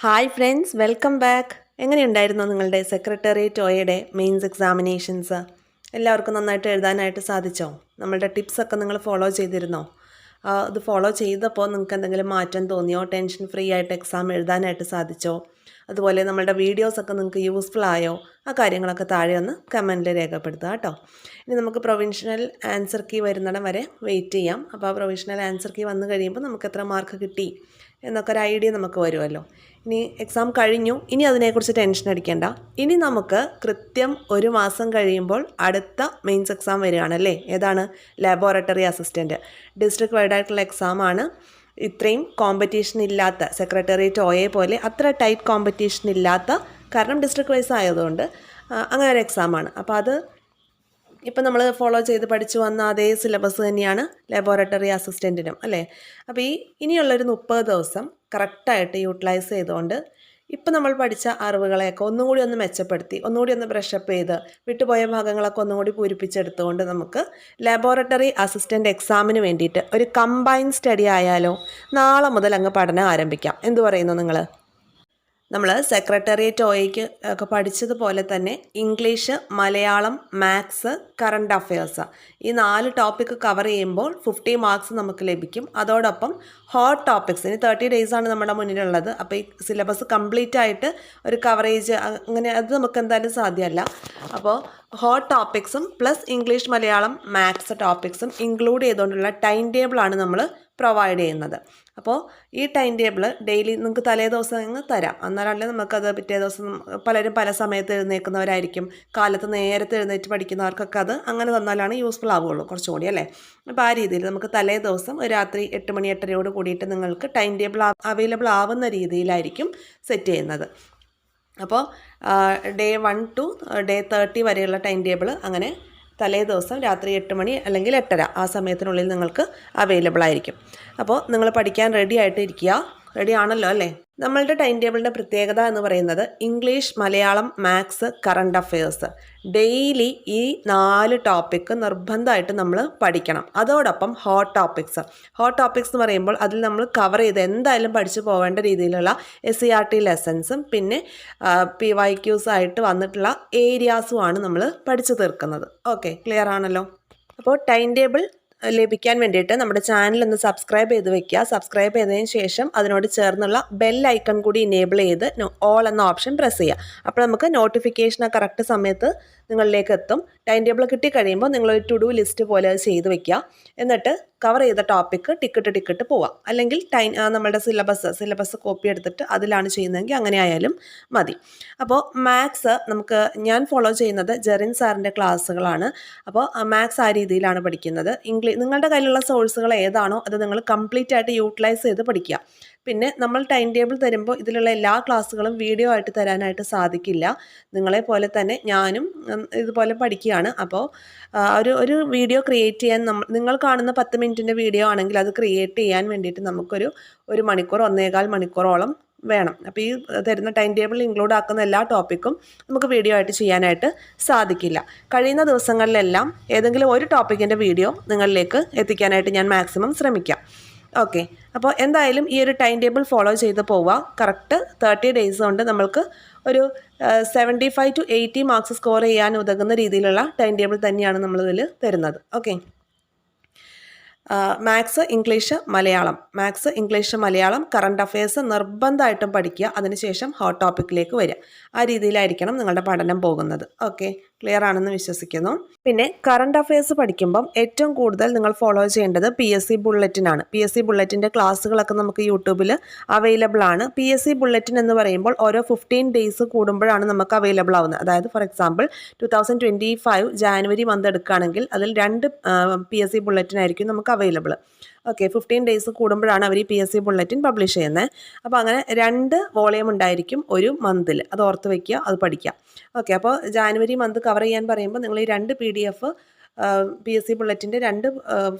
Hi friends, welcome back. എങ്ങനെയുണ്ടായിരുന്നു നിങ്ങളുടെ secretariat ഒയുടെ മെയിൻസ് എക്സാമിനേഷൻസ്? എല്ലാവർക്കും നന്നായിട്ട് എഴുതാനായിട്ട് സാധിച്ചോ? നമ്മളുടെ ടിപ്സൊക്കെ നിങ്ങൾ ഫോളോ ചെയ്തിരുന്നോ? ഇത് ഫോളോ ചെയ്തപ്പോൾ നിങ്ങൾക്ക് എന്തെങ്കിലും മാറ്റം തോന്നിയോ? ടെൻഷൻ ഫ്രീ ആയിട്ട് എക്സാം എഴുതാനായിട്ട് സാധിച്ചോ? അതുപോലെ നമ്മളുടെ വീഡിയോസൊക്കെ നിങ്ങൾക്ക് യൂസ്ഫുൾ ആയോ? ആ കാര്യങ്ങളൊക്കെ താഴെ ഒന്ന് കമൻറ്റിൽ രേഖപ്പെടുത്തുക കേട്ടോ. ഇനി നമുക്ക് പ്രൊവിഷണൽ ആൻസർ കീ വരുന്നിടം വരെ വെയിറ്റ് ചെയ്യാം. അപ്പോൾ ആ പ്രൊവിഷണൽ ആൻസർ കീ വന്നു കഴിയുമ്പോൾ നമുക്ക് എത്ര മാർക്ക് കിട്ടി എന്നൊക്കെ ഒരു ഐഡിയ നമുക്ക് വരുമല്ലോ. ഇനി എക്സാം കഴിഞ്ഞു, ഇനി അതിനെക്കുറിച്ച് ടെൻഷൻ അടിക്കേണ്ട. ഇനി നമുക്ക് കൃത്യം ഒരു മാസം കഴിയുമ്പോൾ അടുത്ത മെയിൻസ് എക്സാം വരികയാണല്ലേ. ഏതാണ്? Laboratory assistant. ഡിസ്ട്രിക്ട് വൈഡ് ആയിട്ടുള്ള എക്സാമാണ്. ഇത്രയും കോമ്പറ്റീഷൻ ഇല്ലാത്ത, സെക്രട്ടേറിയറ്റ് ഒയെ പോലെ അത്ര ടൈറ്റ് കോമ്പറ്റീഷൻ ഇല്ലാത്ത, കാരണം ഡിസ്ട്രിക്ട് വൈസ് ആയതുകൊണ്ട് അങ്ങനെ ഒരു എക്സാമാണ്. അപ്പോൾ അത് ഇപ്പം നമ്മൾ ഫോളോ ചെയ്ത് പഠിച്ചു വന്ന അതേ സിലബസ് തന്നെയാണ് ലാബോറട്ടറി അസിസ്റ്റൻറ്റിനും അല്ലേ. അപ്പോൾ ഇനിയുള്ളൊരു 30 ദിവസം കറക്റ്റായിട്ട് യൂട്ടിലൈസ് ചെയ്തുകൊണ്ട് ഇപ്പം നമ്മൾ പഠിച്ച അറിവുകളെയൊക്കെ ഒന്നുകൂടി ഒന്ന് മെച്ചപ്പെടുത്തി, ഒന്നുകൂടി ഒന്ന് ബ്രഷപ്പ് ചെയ്ത്, വിട്ടുപോയ ഭാഗങ്ങളൊക്കെ ഒന്നുകൂടി പൂരിപ്പിച്ചെടുത്തുകൊണ്ട് നമുക്ക് ലാബോറട്ടറി അസിസ്റ്റൻ്റ് എക്സാമിന് വേണ്ടിയിട്ട് ഒരു കമ്പൈൻ സ്റ്റഡി ആയാലോ? നാളെ മുതൽ അങ്ങ് പഠനം ആരംഭിക്കാം. എന്തു പറയുന്നു നിങ്ങൾ? നമ്മൾ സെക്രട്ടേറിയറ്റ് ഒയ്ക്ക് ഒക്കെ പഠിച്ചതുപോലെ തന്നെ English, Malayalam, maths, current affairs, ഈ 4 ടോപ്പിക്ക് കവർ ചെയ്യുമ്പോൾ 50 മാർക്സ് നമുക്ക് ലഭിക്കും. അതോടൊപ്പം ഹോട്ട് ടോപ്പിക്സ്, ഇനി 30 ഡേയ്സാണ് നമ്മുടെ മുന്നിലുള്ളത്. അപ്പോൾ ഈ സിലബസ് കംപ്ലീറ്റ് ആയിട്ട് ഒരു കവറേജ് അങ്ങനെ അത് നമുക്ക് എന്തായാലും സാധ്യമല്ല. അപ്പോൾ ഹോട്ട് ടോപ്പിക്സും പ്ലസ് ഇംഗ്ലീഷ്, മലയാളം, മാത്സ് ടോപ്പിക്സും ഇൻക്ലൂഡ് ചെയ്തുകൊണ്ടുള്ള ടൈം ടേബിളാണ് നമ്മൾ പ്രൊവൈഡ് ചെയ്യുന്നത്. അപ്പോൾ ഈ ടൈം ടേബിൾ ഡെയിലി നിങ്ങൾക്ക് തലേ ദിവസം അങ്ങ് തരാം. എന്നാലല്ലേ നമുക്കത് പിറ്റേ ദിവസം, പലരും പല സമയത്ത് എഴുന്നേൽക്കുന്നവരായിരിക്കും, കാലത്ത് നേരത്തെ എഴുന്നേറ്റ് പഠിക്കുന്നവർക്കൊക്കെ അത് അങ്ങനെ തന്നാലാണ് യൂസ്ഫുൾ ആവുകയുള്ളൂ കുറച്ചുകൂടി അല്ലേ. അപ്പോൾ ആ രീതിയിൽ നമുക്ക് തലേ ദിവസം ഒരു രാത്രി 8 മണി 8:30 കൂടിയിട്ട് നിങ്ങൾക്ക് ടൈം ടേബിൾ അവൈലബിൾ ആവുന്ന രീതിയിലായിരിക്കും സെറ്റ് ചെയ്യുന്നത്. അപ്പോൾ ഡേ 1 to ഡേ 30 വരെയുള്ള ടൈം ടേബിൾ അങ്ങനെ തലേ ദിവസം രാത്രി 8 മണി അല്ലെങ്കിൽ 8:30 ആ സമയത്തിനുള്ളിൽ നിങ്ങൾക്ക് അവൈലബിൾ ആയിരിക്കും. അപ്പോൾ നിങ്ങൾ പഠിക്കാൻ റെഡി ആയിട്ട് ഇരിക്കുക. റെഡി ആണല്ലോ അല്ലേ? നമ്മളുടെ ടൈം ടേബിളിൻ്റെ പ്രത്യേകത എന്ന് പറയുന്നത് English, Malayalam, maths, current affairs daily ഈ 4 ടോപ്പിക്ക് നിർബന്ധമായിട്ട് നമ്മൾ പഠിക്കണം. അതോടൊപ്പം ഹോട്ട് ടോപ്പിക്സ് എന്ന് പറയുമ്പോൾ അതിൽ നമ്മൾ കവർ ചെയ്ത് എന്തായാലും പഠിച്ചു പോകേണ്ട രീതിയിലുള്ള SCERT ലെസൺസും പിന്നെ PYQs ആയിട്ട് വന്നിട്ടുള്ള ഏരിയാസുമാണ് നമ്മൾ പഠിച്ചു തീർക്കുന്നത്. ഓക്കെ, ക്ലിയർ ആണല്ലോ? അപ്പോൾ ടൈം ടേബിൾ ലഭിക്കാൻ വേണ്ടിയിട്ട് നമ്മുടെ ചാനൽ ഒന്ന് സബ്സ്ക്രൈബ് ചെയ്ത് വെക്കുക. സബ്സ്ക്രൈബ് ചെയ്തതിന് ശേഷം അതിനോട് ചേർന്നുള്ള ബെൽ ഐക്കൺ കൂടി ഇനേബിൾ ചെയ്ത് ഓൾ എന്ന ഓപ്ഷൻ പ്രസ് ചെയ്യുക. അപ്പോൾ നമുക്ക് നോട്ടിഫിക്കേഷൻ ആ കറക്റ്റ് സമയത്ത് നിങ്ങളിലേക്ക് എത്തും. ടൈം ടേബിൾ കിട്ടിക്കഴിയുമ്പോൾ നിങ്ങളൊരു ടു ഡു ലിസ്റ്റ് പോലെ അത് ചെയ്ത് വെക്കുക. എന്നിട്ട് കവർ ചെയ്ത ടോപ്പിക്ക് ടിക്കറ്റ് പോവാം. അല്ലെങ്കിൽ നമ്മളുടെ സിലബസ് കോപ്പി എടുത്തിട്ട് അതിലാണ് ചെയ്യുന്നതെങ്കിൽ അങ്ങനെ ആയാലും മതി. അപ്പോൾ മാത്സ് ഞാൻ ഫോളോ ചെയ്യുന്നത് ജെറിൻ സാറിൻ്റെ ക്ലാസ്സുകളാണ്. അപ്പോൾ മാത്സ് ആ രീതിയിലാണ് പഠിക്കുന്നത്. നിങ്ങളുടെ കയ്യിലുള്ള സോഴ്സുകൾ ഏതാണോ അത് നിങ്ങൾ കംപ്ലീറ്റ് ആയിട്ട് യൂട്ടിലൈസ് ചെയ്ത് പഠിക്കുക. പിന്നെ നമ്മൾ ടൈം ടേബിൾ തരുമ്പോൾ ഇതിലുള്ള എല്ലാ ക്ലാസ്സുകളും വീഡിയോ ആയിട്ട് തരാനായിട്ട് സാധിക്കില്ല. നിങ്ങളെ പോലെ തന്നെ ഞാനും ഇതുപോലെ പഠിക്കുകയാണ്. അപ്പോൾ ഒരു വീഡിയോ ക്രിയേറ്റ് ചെയ്യാൻ നിങ്ങൾ കാണുന്ന 10 മിനിറ്റിൻ്റെ വീഡിയോ ആണെങ്കിൽ അത് ക്രിയേറ്റ് ചെയ്യാൻ വേണ്ടിയിട്ട് നമുക്കൊരു 1 മണിക്കൂർ 1.25 മണിക്കൂറോളം വേണം. അപ്പോൾ ഈ തരുന്ന ടൈം ടേബിളിൽ ഇൻക്ലൂഡ് ആക്കുന്ന എല്ലാ ടോപ്പിക്കും നമുക്ക് വീഡിയോ ആയിട്ട് ചെയ്യാനായിട്ട് സാധിക്കില്ല. കഴിയുന്ന ദിവസങ്ങളിലെല്ലാം ഏതെങ്കിലും ഒരു ടോപ്പിക്കിൻ്റെ വീഡിയോ നിങ്ങളിലേക്ക് എത്തിക്കാനായിട്ട് ഞാൻ മാക്സിമം ശ്രമിക്കാം. ഓക്കെ, അപ്പോൾ എന്തായാലും ഈ ഒരു ടൈം ടേബിൾ ഫോളോ ചെയ്ത് പോവുക. കറക്റ്റ് 30 ഡേയ്സ് കൊണ്ട് നമ്മൾക്ക് ഒരു 75 to 80 മാർക്സ് സ്കോർ ചെയ്യാൻ ഉതകുന്ന രീതിയിലുള്ള ടൈം ടേബിൾ തന്നെയാണ് നമ്മളിതിൽ തരുന്നത്. Okay, maths, English, Malayalam, current affairs നിർബന്ധമായിട്ടും പഠിക്കുക. അതിനുശേഷം ഹോട്ട് ടോപ്പിക്കിലേക്ക് വരിക. ആ രീതിയിലായിരിക്കണം നിങ്ങളുടെ പഠനം പോകുന്നത്. ഓക്കെ, ക്ലിയർ ആണെന്ന് വിശ്വസിക്കുന്നു. പിന്നെ കറണ്ട് അഫയേഴ്സ് പഠിക്കുമ്പം ഏറ്റവും കൂടുതൽ നിങ്ങൾ ഫോളോ ചെയ്യേണ്ടത് PSC ബുള്ളറ്റിനാണ്. PSC ബുള്ളറ്റിൻ്റെ ക്ലാസ്സുകളൊക്കെ നമുക്ക് യൂട്യൂബിൽ അവൈലബിൾ ആണ്. PSC ബുള്ളറ്റിൻ എന്ന് പറയുമ്പോൾ ഓരോ 15 ഡേയ്സ് കൂടുമ്പോഴാണ് നമുക്ക് അവൈലബിൾ ആവുന്നത്. അതായത് ഫോർ എക്സാമ്പിൾ 2025 ജാനുവരി മന്ത് എടുക്കുകയാണെങ്കിൽ അതിൽ 2 PSC ബുള്ളറ്റിനായിരിക്കും നമുക്ക് അവൈലബിൾ. ഓക്കെ, 15 ഡേയ്സ് കൂടുമ്പോഴാണ് അവർ ഈ PSC ബുള്ളറ്റിൻ പബ്ലിഷ് ചെയ്യുന്നത്. അപ്പോൾ അങ്ങനെ 2 വോളിയം ഉണ്ടായിരിക്കും ഒരു മന്തിൽ. അത് ഓർത്ത് വയ്ക്കുക, അത് പഠിക്കുക. ഓക്കെ, അപ്പോൾ ജാനുവരി മന്ത് കവർ ചെയ്യാൻ പറയുമ്പോൾ നിങ്ങൾ ഈ 2 PDF PSC ബുള്ളറ്റിൻ്റെ 2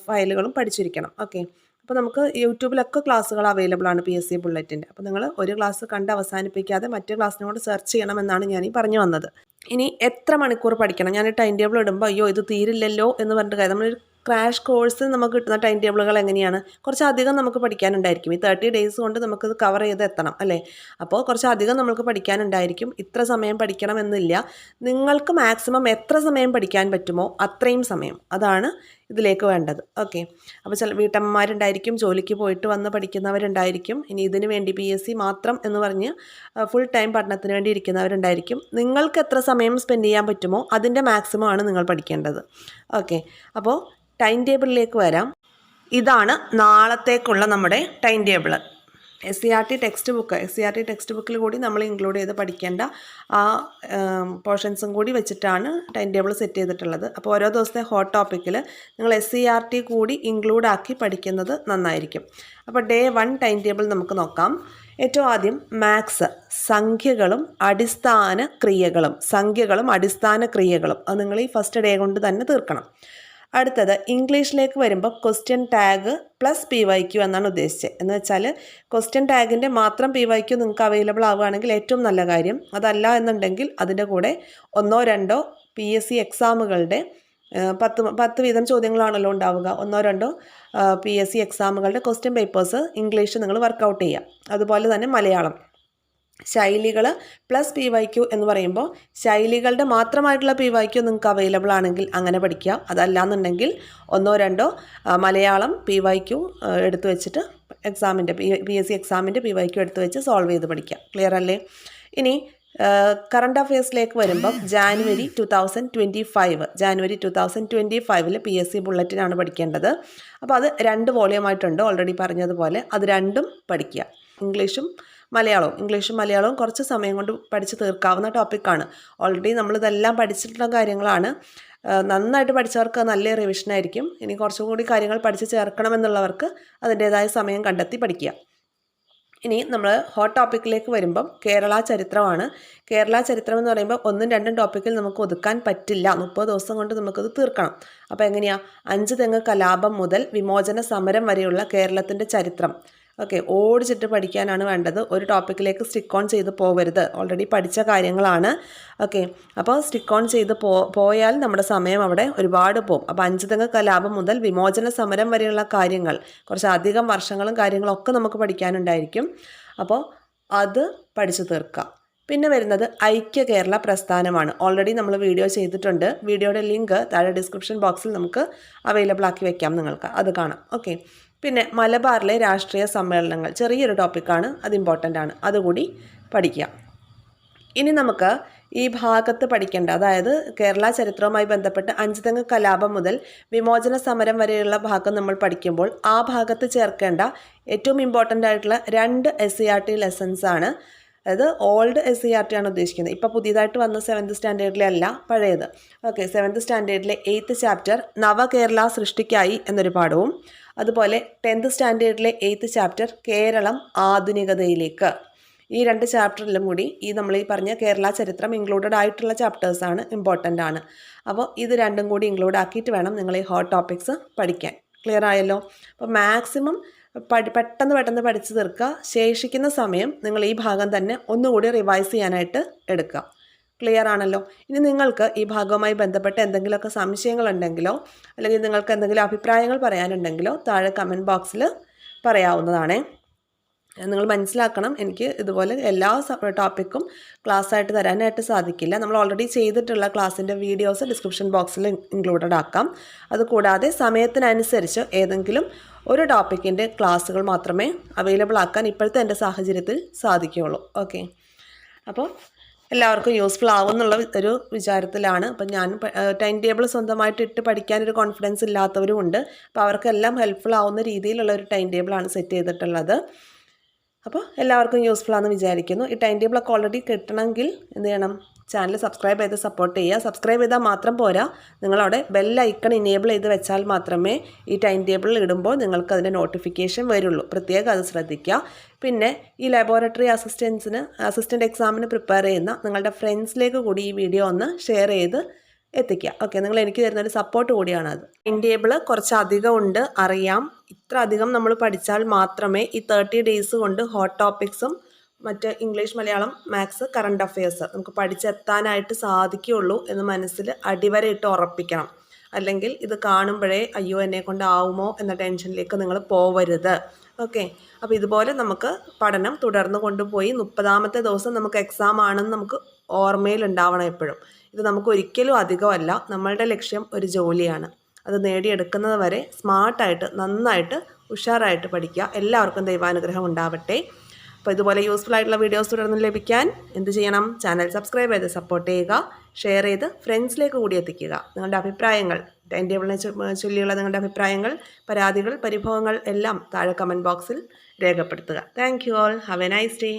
ഫയലുകളും പഠിച്ചിരിക്കണം. ഓക്കെ, അപ്പോൾ നമുക്ക് യൂട്യൂബിലൊക്കെ ക്ലാസ്സുകൾ അവൈലബിൾ ആണ് PSC ബുള്ളറ്റിൻ്റെ. അപ്പോൾ നിങ്ങൾ ഒരു ക്ലാസ് കണ്ട് അവസാനിപ്പിക്കാതെ മറ്റു ക്ലാസ്സിനോട് സെർച്ച് ചെയ്യണമെന്നാണ് ഞാൻ ഈ പറഞ്ഞു വന്നത്. ഇനി എത്ര മണിക്കൂർ പഠിക്കണം? ഞാൻ ടൈം ടേബിൾ ഇടുമ്പോൾ അയ്യോ ഇത് തീരില്ലല്ലോ എന്ന് പറഞ്ഞിട്ട് കാര്യം, നമ്മളൊരു ക്രാഷ് കോഴ്സിൽ നമുക്ക് കിട്ടുന്ന ടൈം ടേബിളുകൾ എങ്ങനെയാണ്? കുറച്ചധികം നമുക്ക് പഠിക്കാനുണ്ടായിരിക്കും. ഈ 30 ഡേയ്സ് കൊണ്ട് നമുക്കിത് കവർ ചെയ്ത് എത്തണം അല്ലേ? അപ്പോൾ കുറച്ചധികം നമുക്ക് പഠിക്കാനുണ്ടായിരിക്കും. ഇത്ര സമയം പഠിക്കണമെന്നില്ല. നിങ്ങൾക്ക് മാക്സിമം എത്ര സമയം പഠിക്കാൻ പറ്റുമോ അത്രയും സമയം, അതാണ് ഇതിലേക്ക് വേണ്ടത്. ഓക്കെ, അപ്പോൾ ചില വീട്ടമ്മമാരുണ്ടായിരിക്കും, ജോലിക്ക് പോയിട്ട് വന്ന് പഠിക്കുന്നവരുണ്ടായിരിക്കും, ഇനി ഇതിന് വേണ്ടി PSC മാത്രം എന്ന് പറഞ്ഞ് ഫുൾ ടൈം പഠനത്തിന് വേണ്ടി ഇരിക്കുന്നവരുണ്ടായിരിക്കും. നിങ്ങൾക്ക് എത്ര സമയം സ്പെൻഡ് ചെയ്യാൻ പറ്റുമോ അതിൻ്റെ മാക്സിമം ആണ് നിങ്ങൾ പഠിക്കേണ്ടത്. ഓക്കെ, അപ്പോൾ ടൈം ടേബിളിലേക്ക് വരാം. ഇതാണ് നാളത്തേക്കുള്ള നമ്മുടെ ടൈം ടേബിൾ. SCERT ടെക്സ്റ്റ് ബുക്കിൽ കൂടി നമ്മൾ ഇൻക്ലൂഡ് ചെയ്ത് പഠിക്കേണ്ട ആ പോർഷൻസും കൂടി വെച്ചിട്ടാണ് ടൈം ടേബിൾ സെറ്റ് ചെയ്തിട്ടുള്ളത്. അപ്പോൾ ഓരോ ദിവസത്തെ ഹോട്ട് ടോപ്പിക്കിൽ നിങ്ങൾ SCERT കൂടി ഇൻക്ലൂഡ് ആക്കി പഠിക്കുന്നത് നന്നായിരിക്കും. അപ്പോൾ ഡേ 1 ടൈം ടേബിൾ നമുക്ക് നോക്കാം. ഏറ്റവും ആദ്യം മാത്സ്, സംഖ്യകളും അടിസ്ഥാന ക്രിയകളും അത് നിങ്ങൾ ഈ ഫസ്റ്റ് ഡേ കൊണ്ട് തന്നെ തീർക്കണം. അടുത്തത് ഇംഗ്ലീഷിലേക്ക് വരുമ്പോൾ ക്വസ്റ്റ്യൻ ടാഗ് പ്ലസ് PYQ എന്നാണ് ഉദ്ദേശിച്ചത്. എന്ന് വെച്ചാൽ ക്വസ്റ്റ്യൻ ടാഗിൻ്റെ മാത്രം PYQ നിങ്ങൾക്ക് അവൈലബിൾ ആവുകയാണെങ്കിൽ ഏറ്റവും നല്ല കാര്യം. അതല്ല എന്നുണ്ടെങ്കിൽ അതിൻ്റെ കൂടെ 1-2 PSC എക്സാമുകളുടെ 10 വീതം ചോദ്യങ്ങളാണല്ലോ ഉണ്ടാവുക. 1-2 PSC എക്സാമുകളുടെ ക്വസ്റ്റ്യൻ പേപ്പേഴ്സ് ഇംഗ്ലീഷ് നിങ്ങൾ വർക്കൗട്ട് ചെയ്യുക. അതുപോലെ തന്നെ മലയാളം ശൈലികൾ പ്ലസ് PYQ എന്ന് പറയുമ്പോൾ ശൈലികളുടെ മാത്രമായിട്ടുള്ള PYQ നിങ്ങൾക്ക് അവൈലബിൾ ആണെങ്കിൽ അങ്ങനെ പഠിക്കുക. അതല്ലാന്നുണ്ടെങ്കിൽ 1-2 മലയാളം PYQ എടുത്തു വെച്ചിട്ട് എക്സാമിൻ്റെ PSC എക്സാമിൻ്റെ PYQ എടുത്തു വെച്ച് സോൾവ് ചെയ്ത് പഠിക്കുക. ക്ലിയർ അല്ലേ? ഇനി കറണ്ട് അഫയേഴ്സിലേക്ക് വരുമ്പം ജാനുവരി 2025 PSC ബുള്ളറ്റിനാണ് പഠിക്കേണ്ടത്. അപ്പോൾ അത് 2 വോളിയമായിട്ടുണ്ട് ഓൾറെഡി പറഞ്ഞതുപോലെ. അത് രണ്ടും പഠിക്കുക. ഇംഗ്ലീഷും മലയാളവും കുറച്ച് സമയം കൊണ്ട് പഠിച്ച് തീർക്കാവുന്ന ടോപ്പിക്കാണ്. ഓൾറെഡി നമ്മളിതെല്ലാം പഠിച്ചിട്ടുള്ള കാര്യങ്ങളാണ്. നന്നായിട്ട് പഠിച്ചവർക്ക് നല്ല റിവിഷനായിരിക്കും. ഇനി കുറച്ചും കൂടി കാര്യങ്ങൾ പഠിച്ച് ചേർക്കണമെന്നുള്ളവർക്ക് അതിൻ്റേതായ സമയം കണ്ടെത്തി പഠിക്കുക. ഇനി നമ്മൾ ഹോട്ട് ടോപ്പിക്കിലേക്ക് വരുമ്പം കേരള ചരിത്രമാണ്. കേരള ചരിത്രം എന്ന് പറയുമ്പോൾ 1-2 ടോപ്പിക്കിൽ നമുക്ക് ഒതുക്കാൻ പറ്റില്ല. 30 ദിവസം കൊണ്ട് നമുക്കത് തീർക്കണം. അപ്പോൾ എങ്ങനെയാണ്? 5 തെങ്ങ് കലാപം മുതൽ വിമോചന സമരം വരെയുള്ള കേരളത്തിൻ്റെ ചരിത്രം ഓക്കെ ഓടിച്ചിട്ട് പഠിക്കാനാണ് വേണ്ടത്. ഒരു ടോപ്പിക്കിലേക്ക് സ്റ്റിക്ക് ഓൺ ചെയ്ത് പോകരുത്. ഓൾറെഡി പഠിച്ച കാര്യങ്ങളാണ്. ഓക്കെ, അപ്പോൾ സ്റ്റിക്ക് ഓൺ ചെയ്ത് പോയാൽ നമ്മുടെ സമയം അവിടെ ഒരുപാട് പോകും. അപ്പോൾ 5 തെങ്ങ് കലാപം മുതൽ വിമോചന സമരം വരെയുള്ള കാര്യങ്ങൾ, കുറച്ചധികം വർഷങ്ങളും കാര്യങ്ങളൊക്കെ നമുക്ക് പഠിക്കാനുണ്ടായിരിക്കും. അപ്പോൾ അത് പഠിച്ചു തീർക്കുക. പിന്നെ വരുന്നത് ഐക്യ കേരള പ്രസ്ഥാനമാണ്. ഓൾറെഡി നമ്മൾ വീഡിയോ ചെയ്തിട്ടുണ്ട്. വീഡിയോയുടെ ലിങ്ക് താഴെ ഡിസ്ക്രിപ്ഷൻ ബോക്സിൽ നമുക്ക് അവൈലബിൾ ആക്കി വെക്കാം, നിങ്ങൾക്ക് അത് കാണാം. ഓക്കെ, പിന്നെ മലബാറിലെ രാഷ്ട്രീയ സമ്മേളനങ്ങൾ ചെറിയൊരു ടോപ്പിക്കാണ്, അത് ഇമ്പോർട്ടൻ്റ് ആണ്, അതുകൂടി പഠിക്കുക. ഇനി നമുക്ക് ഈ ഭാഗത്ത് പഠിക്കേണ്ട, അതായത് കേരള ചരിത്രവുമായി ബന്ധപ്പെട്ട് 5 തെങ്ങ് കലാപം മുതൽ വിമോചന സമരം വരെയുള്ള ഭാഗം നമ്മൾ പഠിക്കുമ്പോൾ ആ ഭാഗത്ത് ചേർക്കേണ്ട ഏറ്റവും ഇമ്പോർട്ടൻ്റ് ആയിട്ടുള്ള 2 SCERT ലെസൺസ് ആണ്. അതായത് ഓൾഡ് SCERT ആണ് ഉദ്ദേശിക്കുന്നത്. ഇപ്പോൾ പുതിയതായിട്ട് വന്ന 7th സ്റ്റാൻഡേർഡിലെ അല്ല, പഴയത്. ഓക്കെ, 7th സ്റ്റാൻഡേർഡിലെ 8th ചാപ്റ്റർ നവകേരള സൃഷ്ടിക്കായി എന്നൊരു പാഠവും, അതുപോലെ 10th സ്റ്റാൻഡേർഡിലെ 8th ചാപ്റ്റർ കേരളം ആധുനികതയിലേക്ക്. ഈ 2 ചാപ്റ്ററിലും കൂടി ഈ നമ്മൾ ഈ പറഞ്ഞ കേരള ചരിത്രം ഇൻക്ലൂഡഡ് ആയിട്ടുള്ള ചാപ്റ്റേഴ്സാണ്, ഇമ്പോർട്ടൻ്റ് ആണ്. അപ്പോൾ ഇത് രണ്ടും കൂടി ഇൻക്ലൂഡ് ആക്കിയിട്ട് വേണം നിങ്ങൾ ഈ ഹോട്ട് ടോപ്പിക്സ് പഠിക്കാൻ. ക്ലിയർ ആയല്ലോ? അപ്പോൾ മാക്സിമം പെട്ടെന്ന് പഠിച്ചു തീർക്കുക. ശേഷിക്കുന്ന സമയം നിങ്ങൾ ഈ ഭാഗം തന്നെ ഒന്നുകൂടി റിവൈസ് ചെയ്യാനായിട്ട് എടുക്കുക. ക്ലിയർ ആണല്ലോ? ഇനി നിങ്ങൾക്ക് ഈ ഭാഗവുമായി ബന്ധപ്പെട്ട് എന്തെങ്കിലുമൊക്കെ സംശയങ്ങളുണ്ടെങ്കിലോ അല്ലെങ്കിൽ നിങ്ങൾക്ക് എന്തെങ്കിലും അഭിപ്രായങ്ങൾ പറയാനുണ്ടെങ്കിലോ താഴെ കമൻറ്റ് ബോക്സിൽ പറയാവുന്നതാണേ. നിങ്ങൾ മനസ്സിലാക്കണം, എനിക്ക് ഇതുപോലെ എല്ലാ ടോപ്പിക്കും ക്ലാസ്സായിട്ട് തരാനായിട്ട് സാധിക്കില്ല. നമ്മൾ ഓൾറെഡി ചെയ്തിട്ടുള്ള ക്ലാസ്സിൻ്റെ വീഡിയോസ് ഡിസ്ക്രിപ്ഷൻ ബോക്സിൽ ഇൻക്ലൂഡഡ് ആക്കാം. അതുകൂടാതെ സമയത്തിനനുസരിച്ച് ഏതെങ്കിലും ഒരു ടോപ്പിക്കിൻ്റെ ക്ലാസ്സുകൾ മാത്രമേ അവൈലബിൾ ആക്കാൻ ഇപ്പോഴത്തെ എൻ്റെ സാഹചര്യത്തിൽ സാധിക്കുകയുള്ളൂ. ഓക്കെ, അപ്പോൾ എല്ലാവർക്കും യൂസ്ഫുൾ ആവുമെന്നുള്ള ഒരു വിചാരത്തിലാണ്. അപ്പം ഞാൻ ടൈം ടേബിൾ സ്വന്തമായിട്ട് ഇട്ട് പഠിക്കാനൊരു കോൺഫിഡൻസ് ഇല്ലാത്തവരും ഉണ്ട്. അപ്പോൾ അവർക്കെല്ലാം ഹെൽപ്ഫുൾ ആവുന്ന രീതിയിലുള്ള ഒരു ടൈം ടേബിളാണ് സെറ്റ് ചെയ്തിട്ടുള്ളത്. അപ്പോൾ എല്ലാവർക്കും യൂസ്ഫുൾ ആണെന്ന് വിചാരിക്കുന്നു. ഈ ടൈം ടേബിളൊക്കെ ഓൾറെഡി കിട്ടണമെങ്കിൽ എന്ത് ചെയ്യണം? ചാനൽ സബ്സ്ക്രൈബ് ചെയ്ത് സപ്പോർട്ട് ചെയ്യുക. സബ്സ്ക്രൈബ് ചെയ്താൽ മാത്രം പോരാ, നിങ്ങളവിടെ ബെൽ ഐക്കൺ ഇനേബിൾ ചെയ്ത് വെച്ചാൽ മാത്രമേ ഈ ടൈം ടേബിൾ ഇടുമ്പോൾ നിങ്ങൾക്ക് അതിൻ്റെ നോട്ടിഫിക്കേഷൻ വരുള്ളൂ. പ്രത്യേകം അത് ശ്രദ്ധിക്കുക. പിന്നെ ഈ ലബോറട്ടറി അസിസ്റ്റൻ്റ് എക്സാമിന് പ്രിപ്പയർ ചെയ്യുന്ന നിങ്ങളുടെ ഫ്രണ്ട്സിലേക്ക് കൂടി ഈ വീഡിയോ ഒന്ന് ഷെയർ ചെയ്ത് എത്തിക്കുക. ഓക്കെ, നിങ്ങൾ എനിക്ക് തരുന്നൊരു സപ്പോർട്ട് കൂടിയാണ് അത്. ടൈം ടേബിൾ കുറച്ചധികം ഉണ്ട്, അറിയാം. ഇത്ര അധികം നമ്മൾ പഠിച്ചാൽ മാത്രമേ ഈ 30 ഡേയ്സ് കൊണ്ട് ഹോട്ട് ടോപ്പിക്സും മറ്റ് English, Malayalam, maths, current affairs നമുക്ക് പഠിച്ചെത്താനായിട്ട് സാധിക്കുകയുള്ളൂ എന്ന് മനസ്സിൽ അടിവരയിട്ട് ഉറപ്പിക്കണം. അല്ലെങ്കിൽ ഇത് കാണുമ്പോഴേ അയ്യോ എന്നെ കൊണ്ടാവുമോ എന്ന ടെൻഷനിലേക്ക് നിങ്ങൾ പോവരുത്. ഓക്കെ, അപ്പോൾ ഇതുപോലെ നമുക്ക് പഠനം തുടർന്ന് കൊണ്ടുപോയി 30ാമത്തെ ദിവസം നമുക്ക് എക്സാം ആണെന്ന് നമുക്ക് ഓർമ്മയിലുണ്ടാവണം എപ്പോഴും. ഇത് നമുക്ക് ഒരിക്കലും അധികമല്ല. നമ്മളുടെ ലക്ഷ്യം ഒരു ജോലിയാണ്. അത് നേടിയെടുക്കുന്നത് വരെ സ്മാർട്ടായിട്ട് നന്നായിട്ട് ഉഷാറായിട്ട് പഠിക്കുക. എല്ലാവർക്കും ദൈവാനുഗ്രഹം ഉണ്ടാവട്ടെ. അപ്പോൾ ഇതുപോലെ യൂസ്ഫുൾ ആയിട്ടുള്ള വീഡിയോസ് തുടർന്ന് ലഭിക്കാൻ എന്ത് ചെയ്യണം? ചാനൽ സബ്സ്ക്രൈബ് ചെയ്ത് സപ്പോർട്ട് ചെയ്യുക, ഷെയർ ചെയ്ത് ഫ്രണ്ട്സിലേക്ക് കൂടി എത്തിക്കുക. നിങ്ങളുടെ അഭിപ്രായങ്ങൾ, ടൈം ടേബിളിനെ ചൊല്ലിയുള്ള നിങ്ങളുടെ അഭിപ്രായങ്ങൾ, പരാതികൾ, പരിഭവങ്ങൾ എല്ലാം താഴെ കമൻറ്റ് ബോക്സിൽ രേഖപ്പെടുത്തുക. Thank you all. Have A nice day.